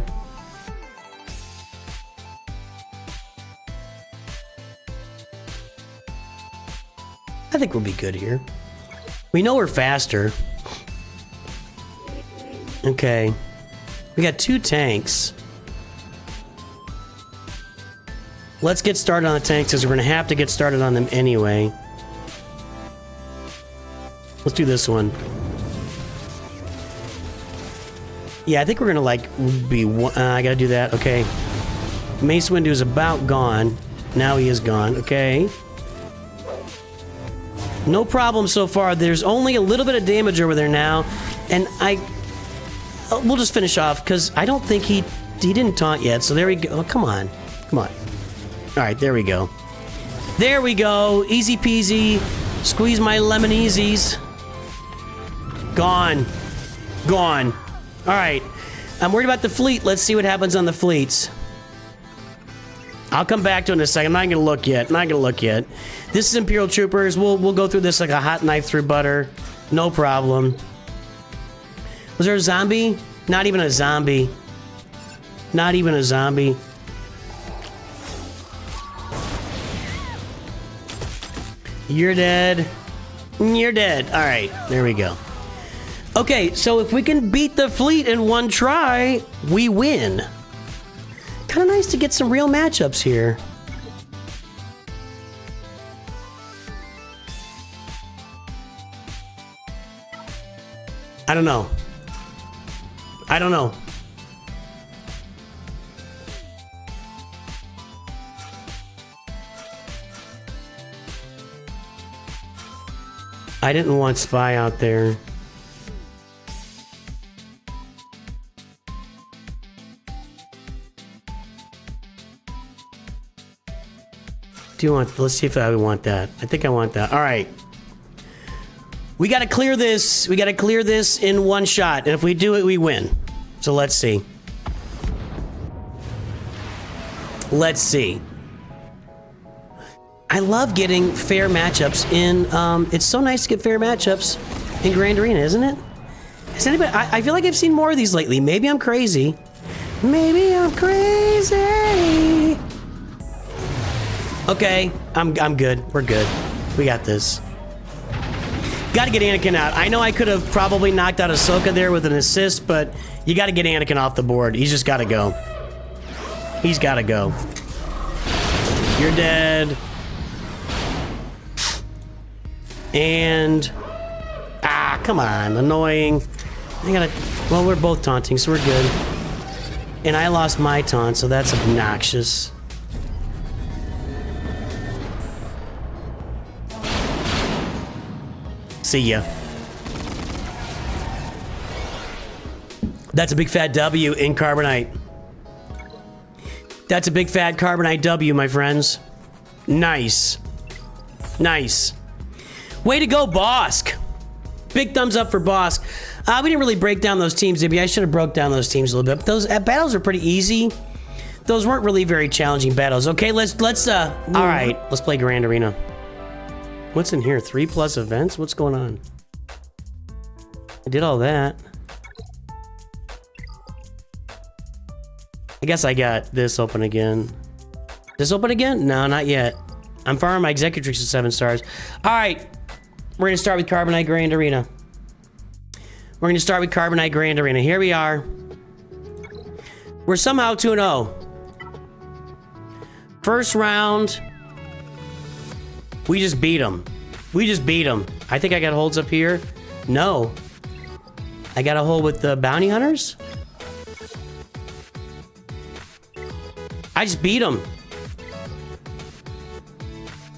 I think we'll be good here. We know we're faster. Okay. We got 2 tanks. Let's get started on the tanks because we're going to have to get started on them anyway. Let's do this one. Yeah, I think we're going to like be... I got to do that. Okay. Mace Windu is about gone. Now he is gone. Okay. No problem so far. There's only a little bit of damage over there now. And we'll just finish off because I don't think he didn't taunt yet. So there we go. Oh, come on. Come on. All right, there we go. There we go. Easy peasy. Squeeze my lemon easies. Gone. Gone. All right. I'm worried about the fleet. Let's see what happens on the fleets. I'll come back to it in a second. I'm not going to look yet. Not going to look yet. This is Imperial Troopers. We'll go through this like a hot knife through butter. No problem. Was there a zombie? Not even a zombie. Not even a zombie. You're dead. You're dead. All right, there we go. Okay, so if we can beat the fleet in one try, we win. Kind of nice to get some real matchups here. I don't know. I don't know. I didn't want Spy out there. Do you want? Let's see if I want that. I think I want that. All right. We got to clear this. We got to clear this in one shot. And if we do it, we win. So let's see. Let's see. I love getting fair matchups in, it's so nice to get fair matchups in Grand Arena, isn't it? Has anybody, I feel like I've seen more of these lately. Maybe I'm crazy. Maybe I'm crazy. Okay, I'm good. We're good. We got this. Gotta get Anakin out. I know I could have probably knocked out Ahsoka there with an assist, but you gotta get Anakin off the board. He's just gotta go. He's gotta go. You're dead. And... ah, come on. Annoying. I gotta... well, we're both taunting, so we're good. And I lost my taunt, so that's obnoxious. See ya. That's a big fat W in Carbonite. That's a big fat Carbonite W, my friends. Nice. Nice. Way to go, Bosk. Big thumbs up for Bosk. We didn't really break down those teams, did we? I should have broke down those teams a little bit. But those battles are pretty easy. Those weren't really very challenging battles. Okay, let's all right, let's play Grand Arena. What's in here? 3+ events? What's going on? I did all that. I guess I got this open again. This open again? No, not yet. I'm farming my Executrix to 7 stars. All right. We're going to start with Carbonite Grand Arena. We're going to start with Carbonite Grand Arena. Here we are. We're somehow 2-0. First round. We just beat them. We just beat them. I think I got holds up here. No. I got a hold with the bounty hunters. I just beat them.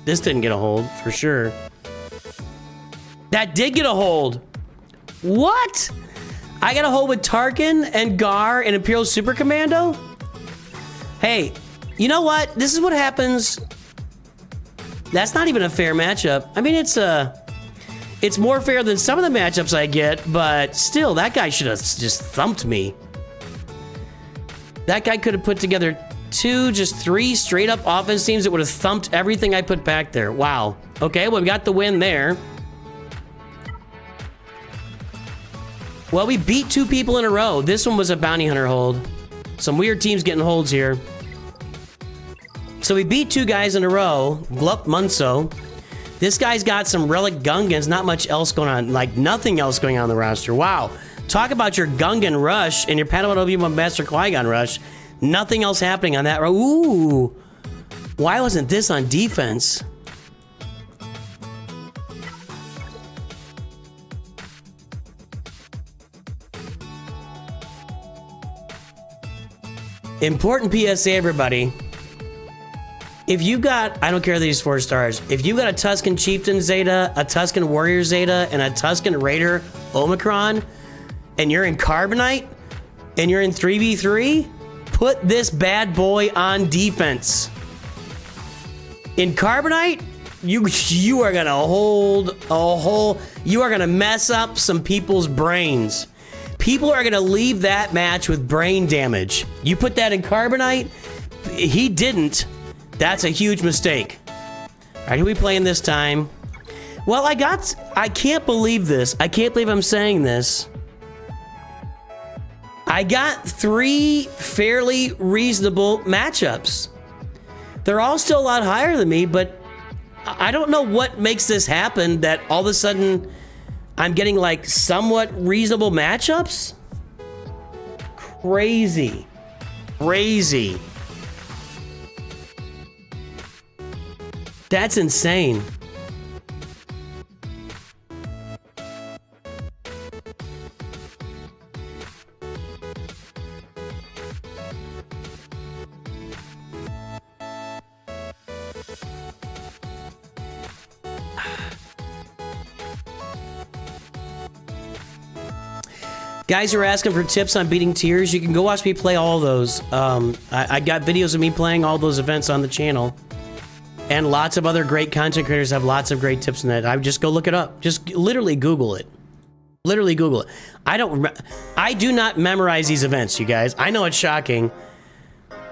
This didn't get a hold, for sure. That did get a hold. What? I got a hold with Tarkin and Gar and Imperial Super Commando? Hey, you know what? This is what happens. That's not even a fair matchup. I mean, it's more fair than some of the matchups I get, but still, that guy should have just thumped me. That guy could have put together 2, just 3 straight up offense teams that would have thumped everything I put back there. Wow. Okay, well, we got the win there. Well, we beat 2 people in a row. This one was a bounty hunter hold. Some weird teams getting holds here. So we beat 2 guys in a row. Glup Munso. This guy's got some Relic Gungans. Not much else going on. Like, nothing else going on in the roster. Wow. Talk about your Gungan rush and your Padawan Obi-Wan Master Qui-Gon rush. Nothing else happening on that row. Ooh. Why wasn't this on defense? Important PSA, everybody. If you've got, I don't care these 4 stars, if you've got a Tusken Chieftain Zeta, a Tusken Warrior Zeta, and a Tusken Raider Omicron, and you're in Carbonite, and you're in 3v3, put this bad boy on defense. In Carbonite, you are gonna hold a whole, you are gonna mess up some people's brains. People are gonna leave that match with brain damage. You put that in Carbonite, he didn't. That's a huge mistake. All right, who are we playing this time? Well, I can't believe this. I can't believe I'm saying this. I got 3 fairly reasonable matchups. They're all still a lot higher than me, but I don't know what makes this happen that all of a sudden I'm getting like somewhat reasonable matchups. Crazy. Crazy. That's insane. Guys are asking for tips on beating tiers. You can go watch me play all those. I got videos of me playing all those events on the channel. And lots of other great content creators have lots of great tips on that. I would just go look it up. Just literally Google it. Literally Google it. I do not memorize these events, you guys. I know it's shocking.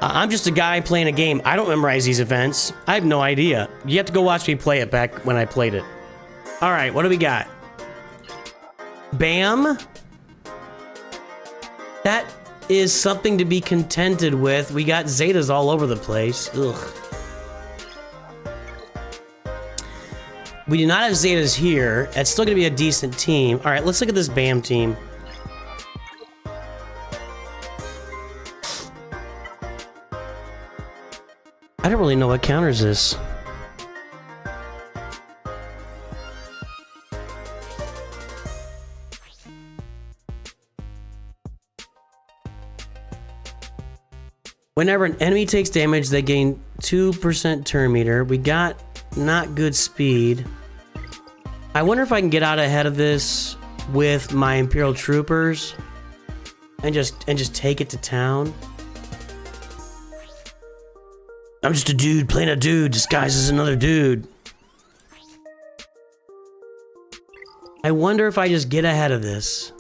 I'm just a guy playing a game. I don't memorize these events. I have no idea. You have to go watch me play it back when I played it. All right, what do we got? Bam. That is something to be contented with. We got Zetas all over the place. Ugh. We do not have Zetas here. It's still going to be a decent team. All right, let's look at this BAM team. I don't really know what counters this. Whenever an enemy takes damage, they gain 2% turn meter. We got not good speed. I wonder if I can get out ahead of this with my Imperial Troopers and just take it to town. I'm just a dude playing a dude disguised as another dude. I wonder if I just get ahead of this.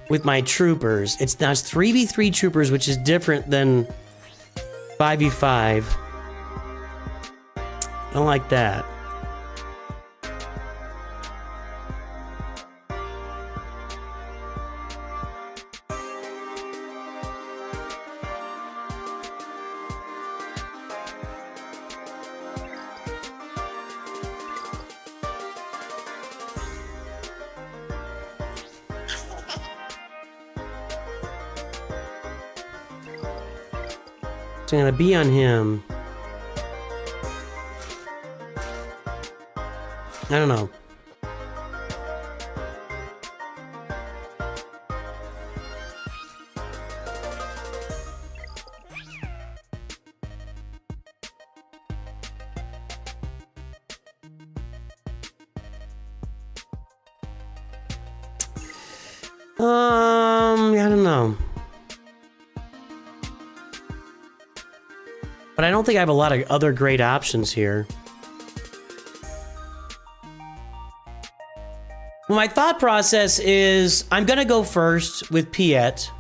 With my troopers. It's 3v3 troopers, which is different than 5v5. I don't like that. So I'm gonna be on him. I don't know. I don't know. But I don't think I have a lot of other great options here. Well, my thought process is I'm gonna go first with Piet.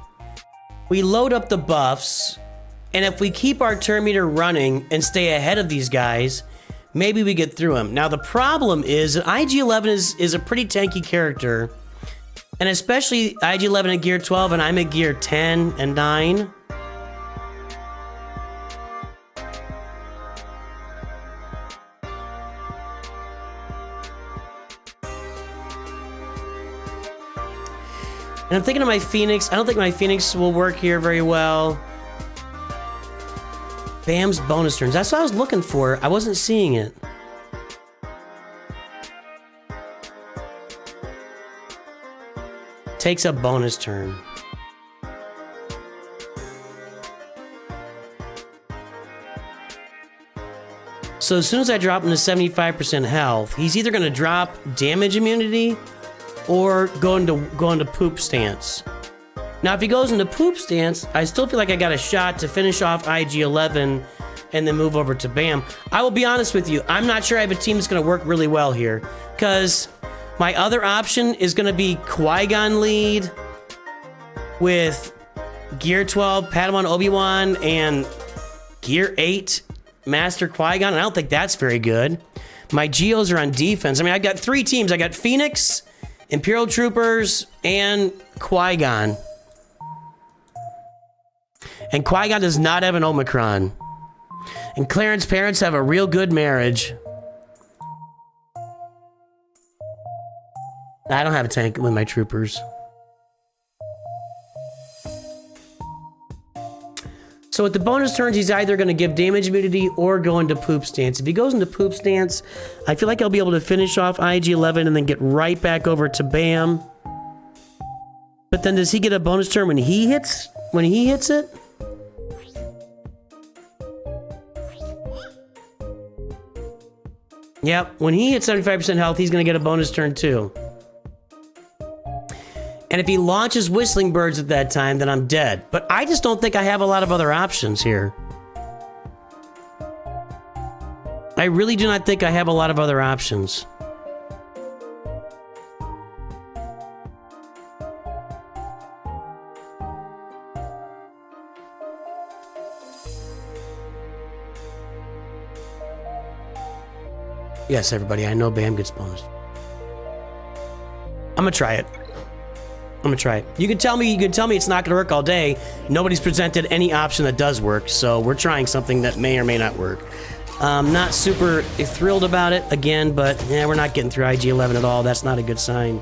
We load up the buffs, and if we keep our turn meter running and stay ahead of these guys, maybe we get through them. Now the problem is that IG-11 is a pretty tanky character, and especially IG-11 at gear 12 and I'm at gear 10 and 9. And I'm thinking of my Phoenix. I don't think my Phoenix will work here very well. Bam's bonus turns. That's what I was looking for. I wasn't seeing it. Takes a bonus turn. So as soon as I drop him to 75% health, he's either going to drop damage immunity or go into poop stance. Now, if he goes into poop stance, I still feel like I got a shot to finish off IG-11 and then move over to Bam. I will be honest with you, I'm not sure I have a team that's going to work really well here, because my other option is going to be Qui-Gon lead with Gear 12 Padawan Obi-Wan and Gear 8 Master Qui-Gon, and I don't think that's very good. My Geos are on defense. I mean, I've got 3 teams. I got Phoenix, Imperial Troopers, and Qui-Gon. And Qui-Gon does not have an Omicron. And Clarence's parents have a real good marriage. I don't have a tank with my troopers. So with the bonus turns, he's either going to give damage immunity or go into poop stance. If he goes into poop stance, I feel like I'll be able to finish off IG-11 and then get right back over to Bam. But then does he get a bonus turn when he hits it? Yep, when he hits 75% health, he's going to get a bonus turn too. And And if he launches Whistling Birds at that time, then I'm dead. But I just don't think I have a lot of other options here. I really do not think I have a lot of other options. Yes, everybody, I know Bam gets bonus. I'm gonna try it. I'm gonna try it. You can tell me it's not gonna work all day. Nobody's presented any option that does work, so we're trying something that may or may not work. Not super thrilled about it again, but yeah, we're not getting through IG-11 at all. That's not a good sign.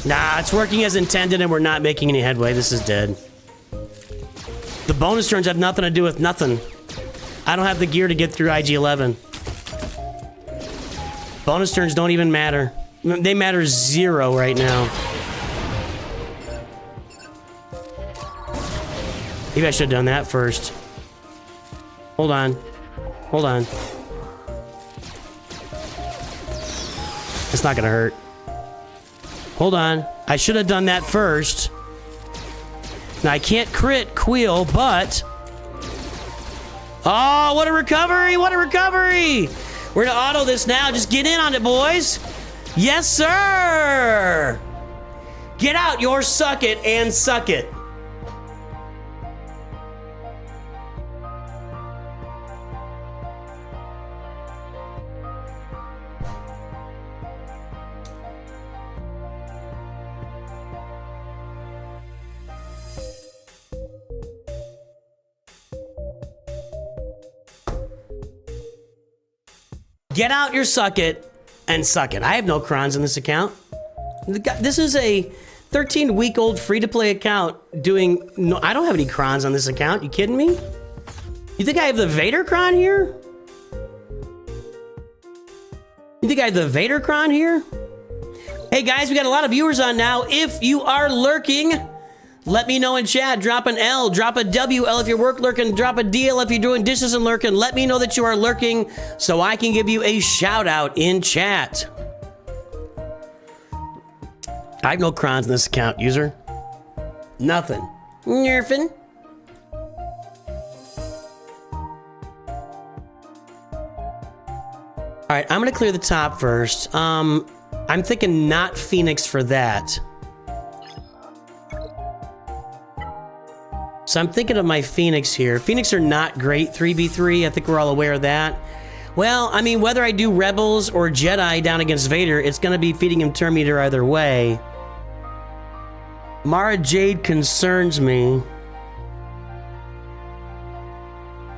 Nah, it's working as intended and we're not making any headway. This is dead. The bonus turns have nothing to do with nothing. I don't have the gear to get through IG-11. Bonus turns don't even matter. They matter 0 right now. Maybe I should have done that first. Hold on. Hold on. It's not gonna hurt. Hold on. I should have done that first. Now, I can't crit Queel, but... Oh, what a recovery! What a recovery! We're gonna auto this now. Just get in on it, boys. Yes, sir! Get out your suck it and suck it. Get out your suck it and suck it. I have no crons in this account. This is a 13-week-old free-to-play account doing... No, I don't have any crons on this account. You kidding me? You think I have the Vader cron here? You think I have the Vader cron here? Hey guys, we got a lot of viewers on now. If you are lurking, let me know in chat. Drop an L, drop a WL if you're work lurking, drop a DL if you're doing dishes and lurking. Let me know that you are lurking so I can give you a shout out in chat. I have no crons in this account, user. Nothing. Nerfing. All right, I'm gonna clear the top first. I'm thinking not Phoenix for that. So I'm thinking of my Phoenix here. Phoenix are not great 3v3. I think we're all aware of that. Well, I mean, whether I do Rebels or Jedi down against Vader, it's gonna be feeding him turn meter either way. Mara Jade concerns me.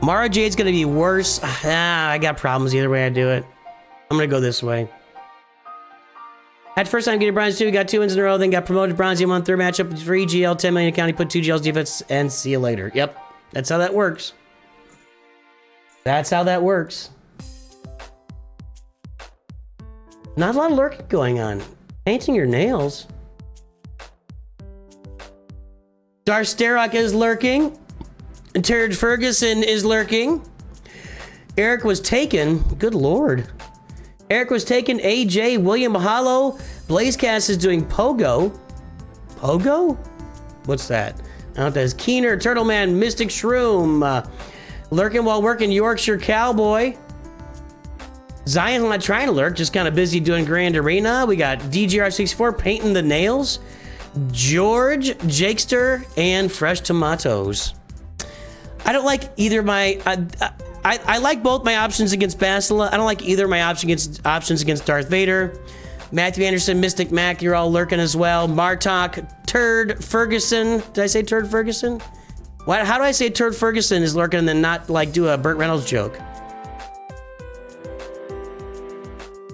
Mara Jade's gonna be worse. I got problems either way I do it. I'm gonna go this way. At first time getting bronze 2, we got 2 wins in a row, then got promoted bronze 1 third matchup, 3 GL, 10 million account, he put 2 GLs defense, and see you later. Yep, that's how that works. That's how that works. Not a lot of lurking going on. Painting your nails. Darth Starrock is lurking. Turd Ferguson is lurking. Eric was taken. Good lord. Eric was taken. AJ, William Mahalo. Blazecast is doing Pogo. Pogo? What's that? I don't know what that is. Keener, Turtle Man, Mystic Shroom. Lurking while working, Yorkshire Cowboy. Zion's not trying to lurk, just kind of busy doing Grand Arena. We got DGR64 painting the nails. George, Jakester, and Fresh Tomatoes. I don't like either my... I like both my options against Bastila. I don't like either of my options against Darth Vader. Matthew Anderson, Mystic Mac, you're all lurking as well. Martok, Turd Ferguson. Did I say Turd Ferguson? What? How do I say Turd Ferguson is lurking and then not like do a Burt Reynolds joke?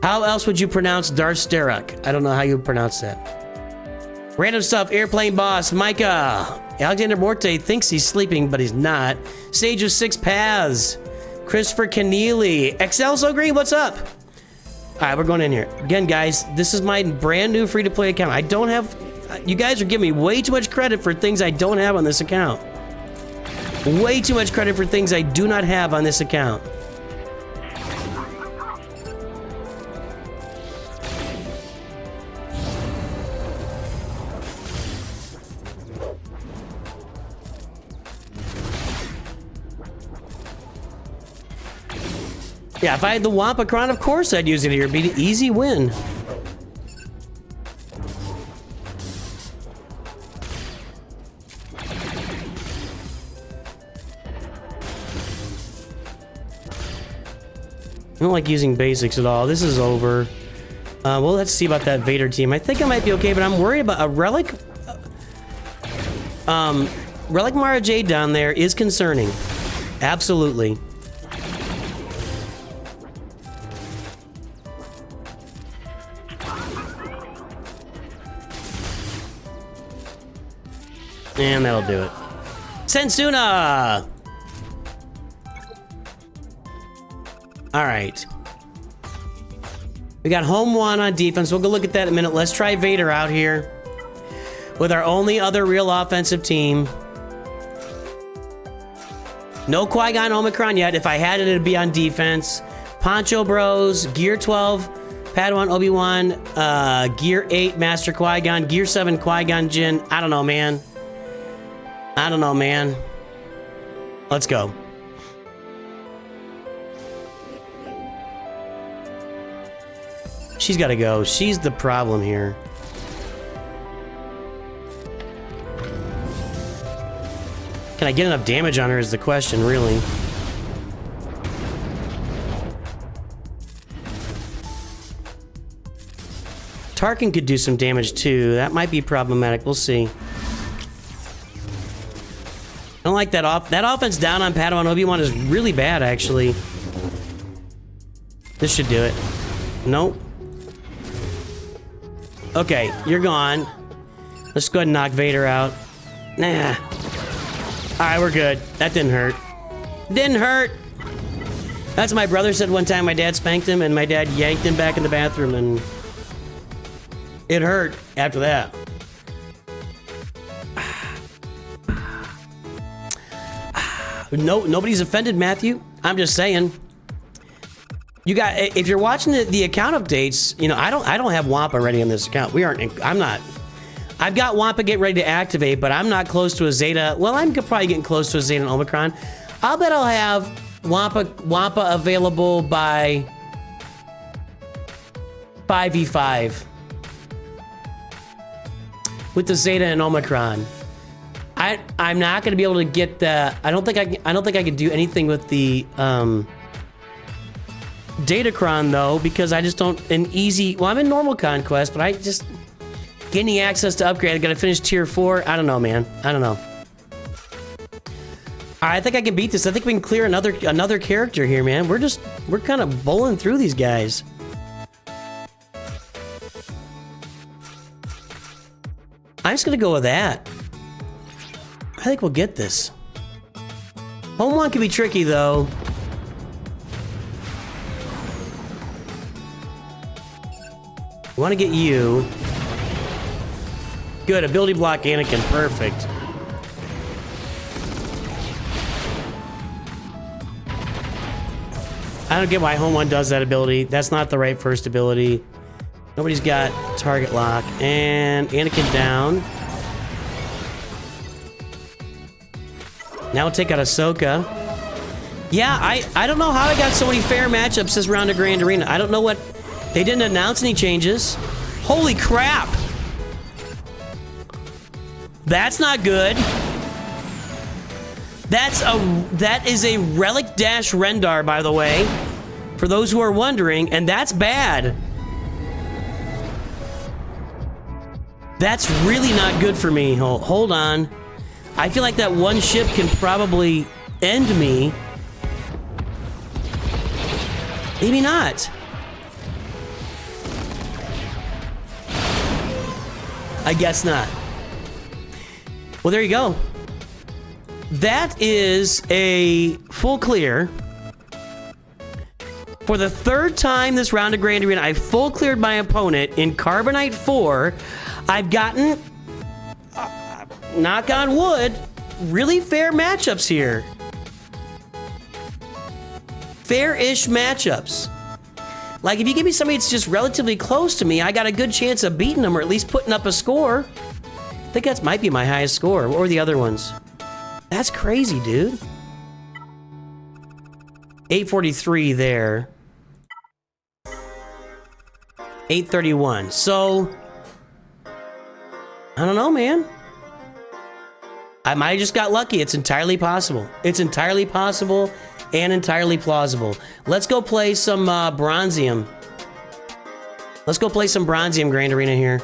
How else would you pronounce Darth Starrock? I don't know how you would pronounce that. Random stuff, Airplane Boss, Micah. Alexander Morte thinks he's sleeping, but he's not. Sage of Six Paths. Christopher Keneally. XL So Green, what's up? All right, we're going in here. Again, guys, this is my brand new free-to-play account. I don't have... You guys are giving me way too much credit for things I don't have on this account. Way too much credit for things I do not have on this account. Yeah, if I had the Wampacron, of course I'd use it here. It'd be an easy win. I don't like using basics at all. This is over. Well, let's see about that Vader team. I think I might be okay, but I'm worried about a Relic. Relic Mara Jade down there is concerning. Absolutely. And that'll do it. Sensuna! Alright. We got home one on defense. We'll go look at that in a minute. Let's try Vader out here with our only other real offensive team. No Qui-Gon Omicron yet. If I had it, it'd be on defense. Poncho Bros, Gear 12, Padawan Obi-Wan, Gear 8, Master Qui-Gon, Gear 7, Qui-Gon Jinn. I don't know, man. I don't know, man. Let's go. She's got to go. She's the problem here. Can I get enough damage on her is the question, really. Tarkin could do some damage, too. That might be problematic. We'll see. I don't like that that offense down on Padawan Obi-Wan is really bad, actually. This should do it. Nope. Okay, you're gone. Let's go ahead and knock Vader out. Nah. Alright, we're good. That didn't hurt. Didn't hurt! That's what my brother said one time. My dad spanked him, and my dad yanked him back in the bathroom, and it hurt after that. No, nobody's offended, Matthew. I'm just saying. You got, if you're watching the account updates, you know, I don't have Wampa ready on this account. I'm not. I've got Wampa get ready to activate, but I'm not close to a Zeta. Well, I'm probably getting close to a Zeta and Omicron. I'll bet I'll have Wampa available by 5v5 with the Zeta and Omicron. I'm not going to be able to get the. I don't think I can do anything with the Datacron though, because I just don't well, I'm in normal conquest, but I just getting access to upgrade. I got to finish tier 4. I don't know, man. I don't know. All right, I think I can beat this. I think we can clear another character here, man. We're kind of bowling through these guys. I'm just gonna go with that. I think we'll get this. Home one can be tricky, though. We want to get you. Good, ability block Anakin, perfect. I don't get why home one does that ability. That's not the right first ability. Nobody's got target lock. And Anakin down. Now we'll take out Ahsoka. Yeah, I don't know how I got so many fair matchups this round of Grand Arena. I don't know what... They didn't announce any changes. Holy crap! That's not good. That is a Relic Dash Rendar, by the way. For those who are wondering, and that's bad. That's really not good for me. Hold on. I feel like that one ship can probably end me. Maybe not. I guess not. Well, there you go. That is a full clear. For the third time this round of Grand Arena, I full cleared my opponent in Carbonite 4. I've gotten... knock on wood, really fair matchups here. Fair-ish matchups. Like, if you give me somebody that's just relatively close to me, I got a good chance of beating them or at least putting up a score. I think that might be my highest score. What were the other ones? That's crazy, dude. 843 there. 831. So, I don't know, man. I might have just got lucky. It's entirely possible. It's entirely possible and entirely plausible. Let's go play some Bronzium. Let's go play some Bronzium Grand Arena here.